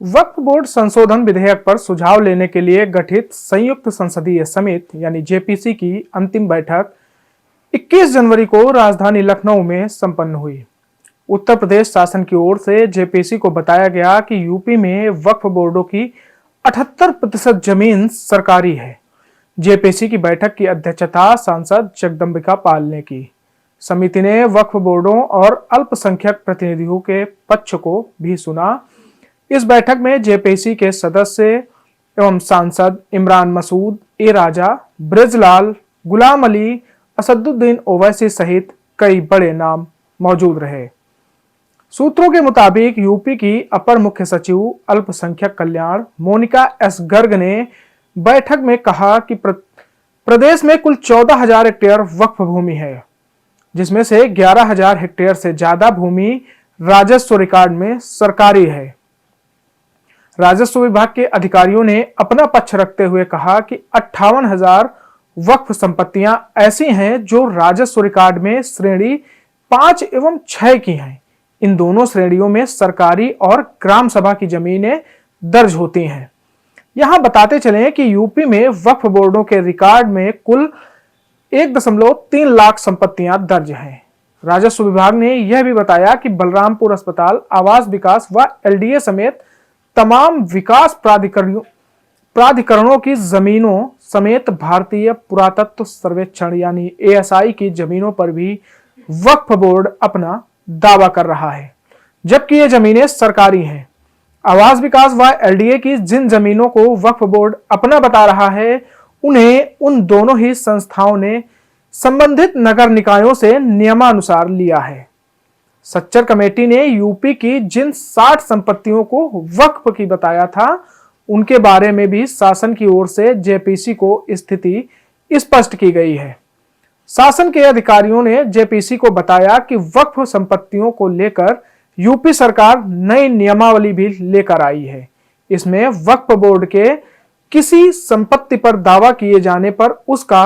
वक्फ board संशोधन विधेयक पर सुझाव लेने के लिए गठित संयुक्त संसदीय समिति यानी जेपीसी की अंतिम बैठक 21 जनवरी को राजधानी लखनऊ में संपन्न हुई। उत्तर प्रदेश शासन की ओर से जेपीसी को बताया गया कि यूपी में वक्फ बोर्डों की 78% जमीन सरकारी है। जेपीसी की बैठक की अध्यक्षता सांसद जगदंबिका पाल ने की। समिति ने वक्फ बोर्डों और अल्पसंख्यक प्रतिनिधियों के पक्ष को भी सुना। इस बैठक में जेपीसी के सदस्य एवं सांसद इमरान मसूद, ए राजा, ब्रजलाल, गुलाम अली, असदुद्दीन ओवैसी सहित कई बड़े नाम मौजूद रहे। सूत्रों के मुताबिक यूपी की अपर मुख्य सचिव अल्पसंख्यक कल्याण मोनिका एस गर्ग ने बैठक में कहा कि प्रदेश में कुल 14,000 हेक्टेयर वक्फ भूमि है, जिसमें से 11,000 हेक्टेयर से ज्यादा भूमि राजस्व रिकॉर्ड में सरकारी है। राजस्व विभाग के अधिकारियों ने अपना पक्ष रखते हुए कहा कि 58,000 वक्फ संपत्तियां ऐसी हैं जो राजस्व रिकॉर्ड में श्रेणी 5 एवं 6 की हैं। इन दोनों श्रेणियों में सरकारी और ग्राम सभा की जमीनें दर्ज होती हैं। यहां बताते चलें कि यूपी में वक्फ बोर्डों के रिकॉर्ड में कुल 1.3 लाख संपत्तियां दर्ज हैं। राजस्व विभाग ने यह भी बताया कि बलरामपुर अस्पताल, आवास विकास व एलडीए समेत तमाम विकास प्राधिकरणों की जमीनों समेत भारतीय पुरातत्व सर्वेक्षण यानी एएसआई की जमीनों पर भी वक्फ बोर्ड अपना दावा कर रहा है, जबकि ये जमीनें सरकारी हैं। आवास विकास व एलडीए की जिन जमीनों को वक्फ बोर्ड अपना बता रहा है, उन्हें उन दोनों ही संस्थाओं ने संबंधित नगर निकायों से नियमानुसार लिया है। सच्चर कमेटी ने यूपी की जिन 60 संपत्तियों को वक्फ की बताया था, उनके बारे में भी शासन की ओर से जेपीसी को स्थिति स्पष्ट की गई है। शासन के अधिकारियों ने जेपीसी को बताया कि वक्फ संपत्तियों को लेकर यूपी सरकार नई नियमावली भी लेकर आई है। इसमें वक्फ बोर्ड के किसी संपत्ति पर दावा किए जाने पर उसका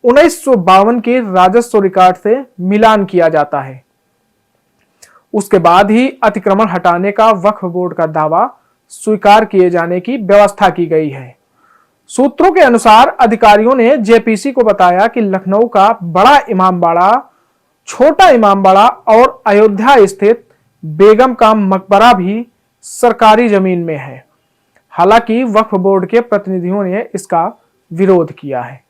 1952 के राजस्व रिकॉर्ड से मिलान किया जाता है। उसके बाद ही अतिक्रमण हटाने का वक्फ बोर्ड का दावा स्वीकार किए जाने की व्यवस्था की गई है। सूत्रों के अनुसार अधिकारियों ने जेपीसी को बताया कि लखनऊ का बड़ा इमामबाड़ा, छोटा इमामबाड़ा और अयोध्या स्थित बेगम का मकबरा भी सरकारी जमीन में है। हालांकि वक्फ बोर्ड के प्रतिनिधियों ने इसका विरोध किया है।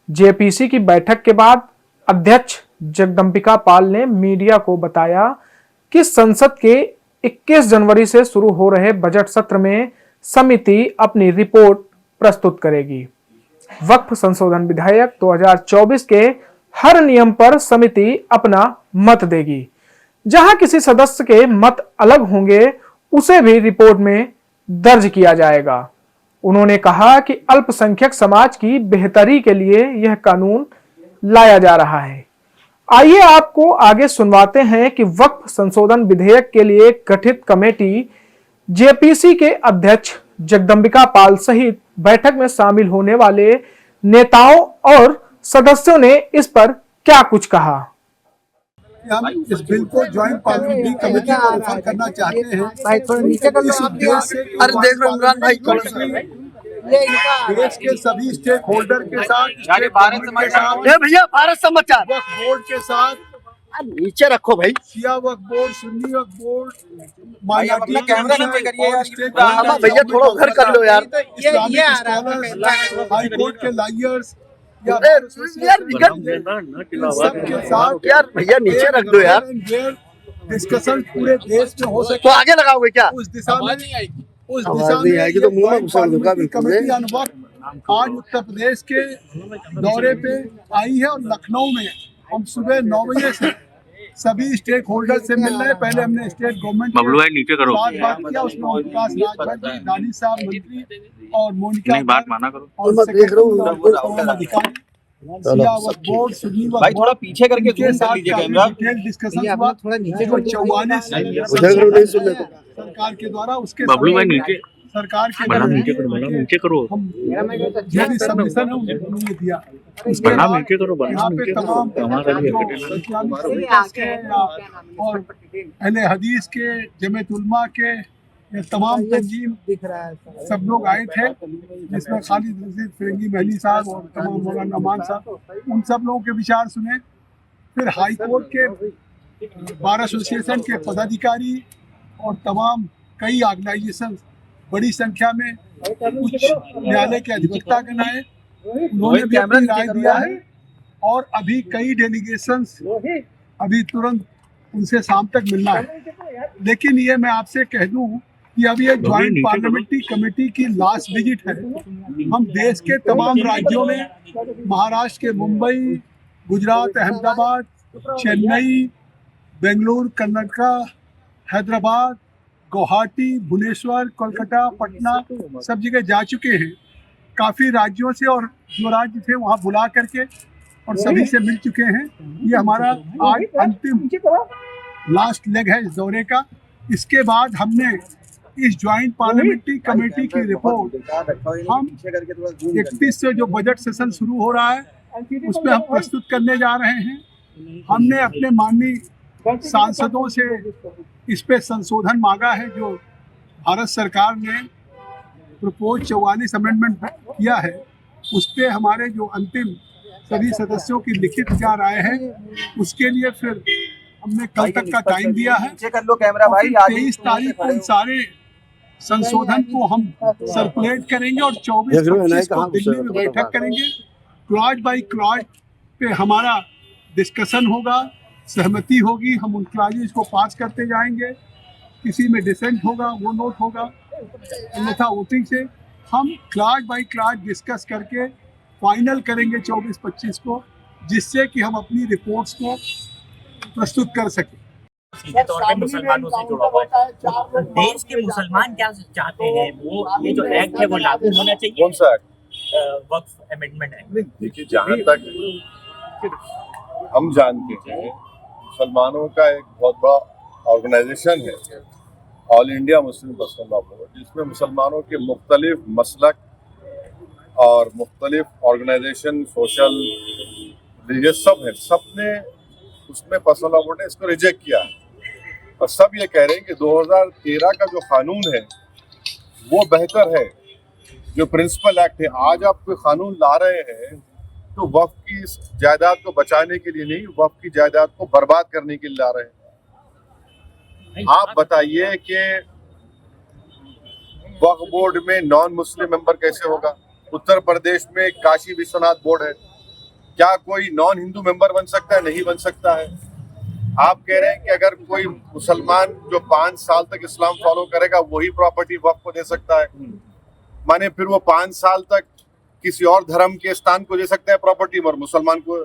जेपीसी की बैठक के बाद अध्यक्ष जगदंबिका पाल ने मीडिया को बताया कि संसद के 21 जनवरी से शुरू हो रहे बजट सत्र में समिति अपनी रिपोर्ट प्रस्तुत करेगी। वक्फ संशोधन विधेयक 2024 के हर नियम पर समिति अपना मत देगी। जहां किसी सदस्य के मत अलग होंगे, उसे भी रिपोर्ट में दर्ज किया जाएगा। उन्होंने कहा कि अल्पसंख्यक समाज की बेहतरी के लिए यह कानून लाया जा रहा है। आइए आपको आगे सुनवाते हैं कि वक्फ संशोधन विधेयक के लिए गठित कमेटी जेपीसी के अध्यक्ष जगदंबिका पाल सहित बैठक में शामिल होने वाले नेताओं और सदस्यों ने इस पर क्या कुछ कहा। हम इस बिल को ज्वाइंट पार्लियामेंट्री कमेटी को रेफर करना चाहते हैं। देश के सभी स्टेक होल्डर के साथ, भैया भारत समाचार वक्फ बोर्ड के साथ, नीचे रखो भाई, शिया वक्फ बोर्ड, सुन्नी वक्फ बोर्ड, अपना कैमरा नीचे करिए भैया, थोड़ा उधर कर लो यार। हाई कोर्ट के लायर्स सबके साथ यार भैया नीचे रख दो यार। डिस्कशन पूरे देश में हो सके तो आगे लगाओगे क्या? उस दिशा में तो मुंह में घुसा दूंगा बिल्कुल। आज उत्तर प्रदेश के दौरे पे आई है और लखनऊ में हम सुबह 9 बजे से सभी स्टेक होल्डर से मिल रहे हैं। पहले हमने स्टेट गवर्नमेंट नीचे करो साथ बात किया, उसमें विकास राजभर जी, दानी साहब मंत्री और मोनिका बात माना करो और अधिकारी भाई थोड़ा पीछे करके जूम कर लीजिए कैमरा। डिस्कशन हुआ थोड़ा नीचे 44 सरकार के द्वारा, उसके नीचे सरकार के द्वारा नीचे करो सबमिशन है उन्होंने दिया। नीचे करो यहाँ पे तमाम और अहले हदीस के, जमीयत उलमा के ये तमाम तंजीम सब लोग आए थे, जिसमें खालिद रशीद फिरंगी महली साहब और तमाम मौलाना मान साहब, उन सब लोगों के विचार सुने। फिर हाई कोर्ट के बार एसोसिएशन के पदाधिकारी और तमाम कई ऑर्गेनाइजेशन बड़ी संख्या में उच्च न्यायालय के अधिवक्ता गण आए, उन्होंने भी अपनी राय दिया है। और अभी कई डेलीगेशंस अभी तुरंत उनसे शाम तक मिलना है। लेकिन ये मैं आपसे कह दूं कि अभी ये ज्वाइंट पार्लियामेंट्री कमेटी की लास्ट विजिट है। हम देश के तमाम राज्यों में, महाराष्ट्र के मुंबई, गुजरात, अहमदाबाद, चेन्नई, बेंगलुरु, कर्नाटका, हैदराबाद, गुवाहाटी, भुवनेश्वर, कोलकाता, पटना, सब जगह जा चुके हैं। काफ़ी राज्यों से और जो राज्य थे वहाँ बुला करके और सभी से मिल चुके हैं। ये हमारा आज अंतिम लास्ट लेग है इस दौरे का। इसके बाद हमने इस ज्वाइंट पार्लियामेंट्री कमेटी की रिपोर्ट हम 31 से जो बजट सेशन शुरू हो रहा है उस पर हम प्रस्तुत करने जा रहे हैं। हमने अपने माननीय सांसदों से इस पे संशोधन मांगा है जो भारत सरकार ने प्रपोज 44 अमेंडमेंट किया है, उस पे हमारे जो अंतिम सभी सदस्यों की लिखित क्या राय है उसके लिए फिर हमने कल तक का टाइम दिया है। नीचे कर लो कैमरा भाई। 23 तारीख को उन सारे संशोधन को हम सर्कुलेट करेंगे और 24-25 को दिल्ली में बैठक करेंगे। क्लॉज बाई क्लॉज पे हमारा डिस्कशन होगा, सहमति होगी, हम उन क्लॉजेज को पास करते जाएंगे। किसी में डिसेंट होगा वो नोट होगा, अन्यथा वोटिंग से हम क्लॉज बाई क्लॉज डिस्कस करके फाइनल करेंगे 24-25 को, जिससे कि हम अपनी रिपोर्ट्स को प्रस्तुत कर सकें। सीधे तौर पे मुसलमानों से जुड़ा हुआ है। देश के मुसलमान क्या चाहते हैं, वो ये जो एक्ट है वो लागू होना चाहिए। कौन सा एक्ट? वक्फ अमेंडमेंट एक्ट। देखिए, जहाँ तक हम जानते हैं मुसलमानों का एक बहुत बड़ा ऑर्गेनाइजेशन है all India Muslim personal law board, जिसमें मुसलमानों के मुख्तलिफ मसलक और मुख्तलिफ ऑर्गेनाइजेशन, सोशल, रिलीजियस सब है। सब ने उसमें पर्सनल लॉ बोर्ड ने इसको रिजेक्ट किया है और सब ये कह रहे हैं कि 2013 का जो कानून है वो बेहतर है, जो प्रिंसिपल एक्ट है। आज आप कोई कानून ला रहे हैं तो वक्फ की जायदाद को बचाने के लिए नहीं, वक्फ की जायदाद को बर्बाद करने के लिए ला रहे हैं। आप बताइए कि वक्फ बोर्ड में नॉन मुस्लिम मेंबर कैसे होगा? उत्तर प्रदेश में काशी विश्वनाथ बोर्ड है, क्या कोई नॉन हिंदू मेंबर बन सकता है? नहीं बन सकता है। आप कह रहे हैं कि अगर कोई मुसलमान जो 5 साल तक इस्लाम फॉलो करेगा वही प्रॉपर्टी वक्फ को दे सकता है, माने फिर वो 5 साल तक किसी और धर्म के स्थान को दे सकता है प्रॉपर्टी, और मुसलमान को,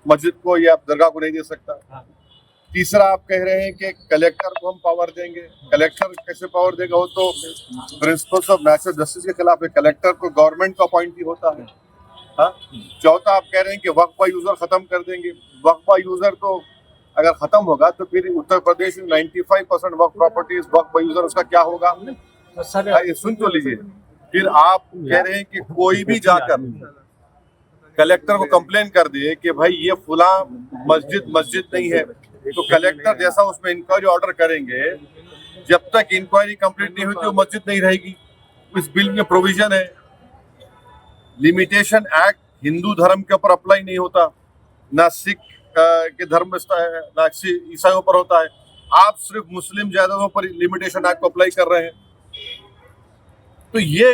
मस्जिद को या दरगाह को नहीं दे सकता। तीसरा, आप कह रहे हैं कि कलेक्टर को हम पावर देंगे। कलेक्टर कैसे पावर देगा? वो तो प्रिंसिपल्स ऑफ नेचुरल जस्टिस के खिलाफ है। कलेक्टर को गवर्नमेंट का अपॉइंटी होता है। हाँ। चौथा, आप कह रहे हैं कि वक्फ बाय यूजर खत्म कर देंगे। वक्फ बाय यूजर तो अगर खत्म होगा तो फिर उत्तर प्रदेश में 95% वक्फ प्रॉपर्टीज वक्फ बाय यूजर, उसका क्या होगा? तो सर सुन तो लीजिए। फिर आप कह रहे हैं कि कोई भी जाकर कलेक्टर को कंप्लेन कर दे कि भाई ये फुला मस्जिद नहीं है, तो कलेक्टर जैसा उसमें इंक्वायरी ऑर्डर करेंगे, जब तक इंक्वायरी कंप्लीट नहीं होती वो मस्जिद नहीं रहेगी। इस बिल में प्रोविजन है, लिमिटेशन एक्ट हिंदू धर्म के ऊपर अप्लाई नहीं होता, ना सिख के धर्म में, ना ईसाइयों पर होता है। आप सिर्फ मुस्लिम जायदादों पर लिमिटेशन एक्ट को अप्लाई कर रहे हैं। तो ये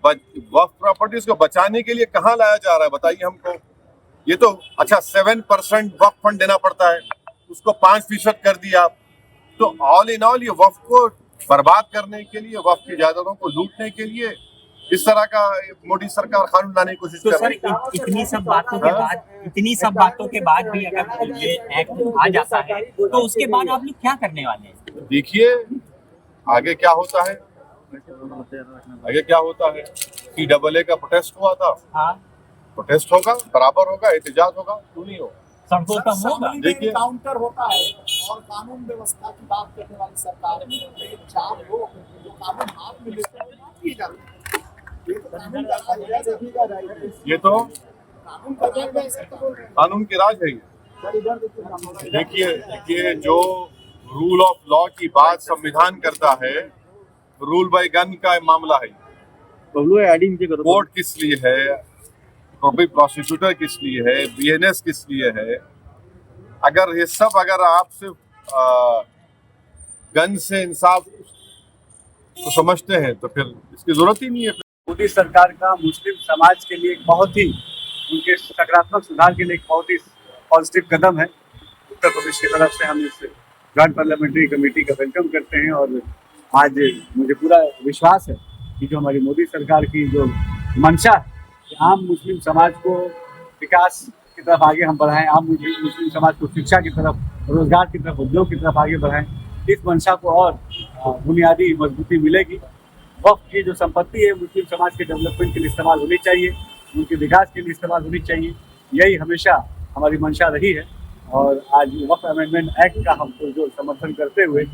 वक्फ प्रॉपर्टीज को बचाने के लिए कहाँ लाया जा रहा है बताइए हमको। ये तो अच्छा 7% वक्फ फंड देना पड़ता है, उसको 5% कर दिया आप। तो ऑल इन ऑल ये वक्फ को बर्बाद करने के लिए, वक्फ की जायदादों को लूटने के लिए इस तरह का मोदी सरकार कानून लाने की कोशिश कर रही है। इतनी सब बातों के बाद भी अगर ये एक्ट आ जाता है तो उसके बाद आप लोग क्या करने वाले हैं? देखिए आगे क्या होता है। CAA का प्रोटेस्ट हुआ था। हाँ। प्रोटेस्ट होगा, बराबर होगा, एहतजाज होगा, क्यों नहीं होगा? सड़कों पर होगा। देखिए काउंटर होता है और कानून व्यवस्था की बात करने वाली सरकार में 4 लोग जो कानून हाथ में लेते हैं बात की जाती है। ये तो कानून की राज है। देखिए जो रूल ऑफ लॉ की बात संविधान करता है, रूल बाय गन का मामला है। बबलू एडी नीचे करो। कोर्ट किस लिए है, पब्लिक प्रोसिक्यूटर किस लिए है, बीएनएस किस लिए है? अगर ये सब अगर आप सिर्फ गन से इंसाफ को समझते हैं तो फिर इसकी जरूरत ही नहीं है। मोदी सरकार का मुस्लिम समाज के लिए एक बहुत ही उनके सकारात्मक सुधार के लिए एक बहुत ही पॉजिटिव कदम है। उत्तर प्रदेश की तरफ से हम इस जॉइंट पार्लियामेंट्री कमेटी का वेलकम करते हैं और आज मुझे पूरा विश्वास है कि जो हमारी मोदी सरकार की जो मंशा है कि आम मुस्लिम समाज को विकास की तरफ आगे हम बढ़ाएं, आम मुस्लिम समाज को शिक्षा की तरफ, रोजगार की तरफ, उद्योग की तरफ आगे बढ़ाएं, इस मंशा को और बुनियादी मजबूती मिलेगी। वक्फ की जो संपत्ति है मुस्लिम समाज के डेवलपमेंट के लिए इस्तेमाल होनी चाहिए, उनके विकास के लिए इस्तेमाल होनी चाहिए, यही हमेशा हमारी मंशा रही है। और आज वक्फ अमेंडमेंट एक्ट का हम जो समर्थन करते हुए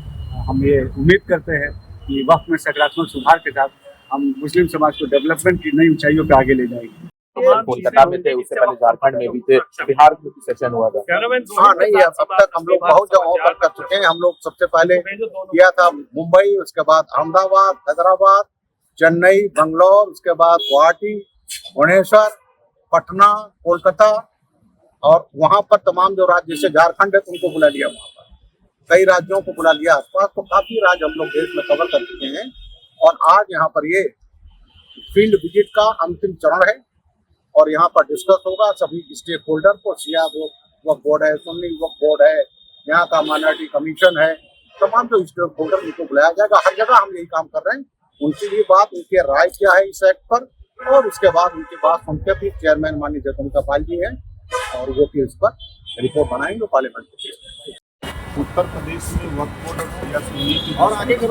हम ये उम्मीद करते हैं कि वक्फ में सकारात्मक सुधार के साथ हम मुस्लिम समाज को डेवलपमेंट की नई ऊंचाइयों पर आगे ले जाएंगे। कोलकाता में थे, उससे पहले झारखंड में भी थे, बिहार में भी सेशन हुआ था। हाँ नहीं, अब तक हम लोग बहुत जगहों पर कर चुके हैं। हम लोग सबसे पहले किया था मुंबई, उसके बाद अहमदाबाद, हैदराबाद, चेन्नई, बंगलौर, उसके बाद गुवाहाटी, भुवनेश्वर, पटना, कोलकाता और वहाँ पर तमाम जो राज्य जैसे झारखंड है उनको बुला लिया, वहाँ पर कई राज्यों को बुला लिया आसपास, तो काफी राज्य हम लोग देश में कवर कर चुके हैं। और आज यहाँ पर ये फील्ड विजिट का अंतिम चरण है और यहाँ पर डिस्कस होगा सभी स्टेक होल्डर को, शिया वक्फ बोर्ड है, सुन्नी वक्फ बोर्ड है, यहाँ का माइनॉरिटी कमीशन है, तमाम जो स्टेक होल्डर उनको बुलाया जाएगा। हर जगह हम यही काम कर रहे हैं, उनकी भी बात, उनके राय क्या है इस एक्ट पर, और उसके बाद उनके पास उनके भी चेयरमैन माननीय जयप्रकाश पाल जी हैं और वो भी इस पर रिपोर्ट बनाएंगे पार्लियामेंट को। उत्तर प्रदेश में वक्फ बोर्ड या सुन्नी की और आगे है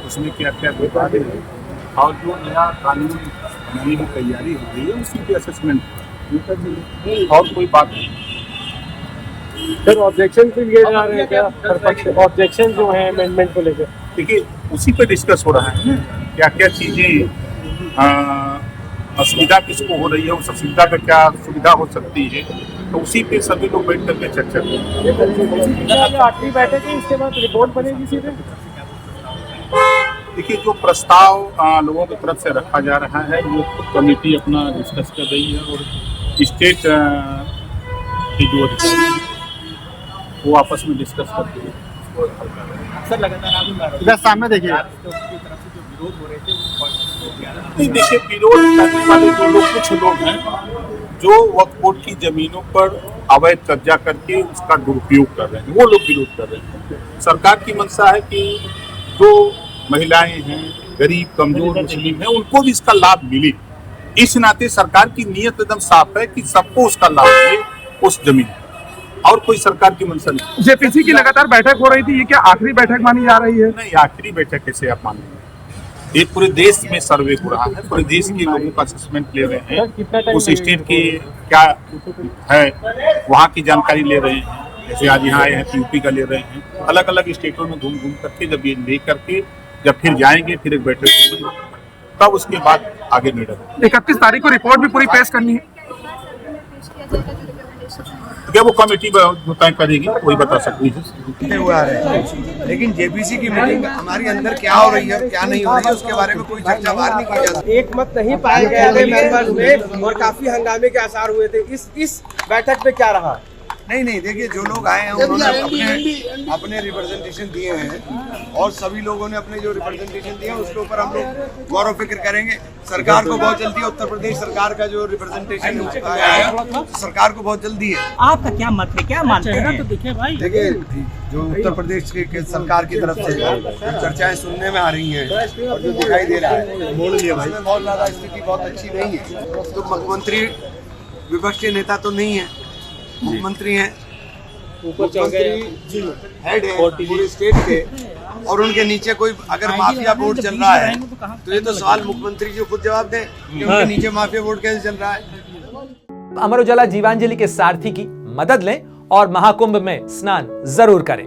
उसमें क्या क्या विवाद है और जो नया कानून बनाने की तैयारी हो रही है उसकी भी असेसमेंट और कोई बात नहीं। सर ऑब्जेक्शन भी लिए जा रहे हैं क्या? ऑब्जेक्शन जो है अमेंडमेंट को लेकर, देखिए उसी पे डिस्कस हो रहा है क्या क्या चीजें असुविधा किसको हो रही है, उस असुविधा का क्या सुविधा हो सकती है, तो उसी पे सभी लोग बैठ करके चर्चा करेंगे। आखिरी बैठक है, इसके बाद रिपोर्ट बनेगी सीधे। देखिए जो प्रस्ताव लोगों की तरफ से रखा जा रहा है वो कमेटी अपना डिस्कस कर रही है और स्टेट की जो अधिकारी वो आपस में डिस्कस करते हैं। सर लगातार इधर सामने देखिए, विरोध हो रहे थे, नहीं देखिए विरोध करने वाले जो लोग, कुछ लोग हैं जो वक्फ बोर्ड की जमीनों पर अवैध कब्जा करके उसका दुरुपयोग कर रहे हैं, वो लोग विरोध कर रहे हैं। सरकार की मंशा है कि जो महिलाएं हैं, गरीब कमजोर मुस्लिम हैं, उनको भी इसका लाभ मिले। इस नाते सरकार की नीयत एकदम साफ है कि सबको उसका लाभ मिले उस जमीन, और कोई सरकार की मंशा नहीं। जेपीसी की लगातार बैठक हो रही थी, ये क्या आखिरी बैठक मानी जा रही है? नहीं, आखिरी बैठक कैसे आप मान लेंगे? ये पूरे देश में सर्वे हो रहा है, पूरे देश के लोगों का असेसमेंट ले रहे हैं, उस स्टेट की क्या है वहाँ की जानकारी ले रहे हैं। जैसे आज यहाँ आए हैं यूपी का ले रहे हैं, अलग अलग स्टेटों में घूम घूम करके जब ये ले करके जब फिर जाएंगे, फिर एक बैठक होगी, तब उसके बाद आगे निर्णय। 31 तारीख को रिपोर्ट भी पूरी पेश करनी है, क्या वो कमेटी तय करेगी, वही बता सकती है। हुआ है लेकिन जेपीसी की मीटिंग हमारी अंदर क्या हो रही है क्या नहीं हो रही है उसके बारे में कोई चर्चा बाहर नहीं की जा सकती। एक मत नहीं पाया गया है मेंबर्स में और काफी हंगामे के आसार हुए थे। इस बैठक में क्या रहा? नहीं देखिए, जो लोग आए हैं उन्होंने अपने रिप्रेजेंटेशन दिए हैं और सभी लोगों ने अपने जो रिप्रेजेंटेशन दिए हैं उसके ऊपर हम लोग गौर फिक्र करेंगे। सरकार को बहुत जल्दी, उत्तर प्रदेश सरकार का जो रिप्रेजेंटेशन आया है सरकार को बहुत जल्दी है। आपका क्या मत है, क्या मानते हैं? तो देखिए भाई, देखिए जो उत्तर प्रदेश के सरकार की तरफ से चर्चाएं सुनने में आ रही हैं और जो दिखाई दे रहा है उसमें बहुत ज्यादा स्थिति बहुत अच्छी नहीं है। तो मुख्यमंत्री विपक्ष के नेता तो नहीं है, मुख्यमंत्री हैं, मुख्यमंत्री हेड है पूरे स्टेट के, और उनके नीचे कोई अगर माफिया बोर्ड चल रहा है तो ये तो सवाल मुख्यमंत्री जी खुद जवाब दें कि उनके नीचे माफिया बोर्ड कैसे चल रहा है। अमर उजाला जीवांजलि के सारथी की मदद लें और महाकुंभ में स्नान जरूर करें।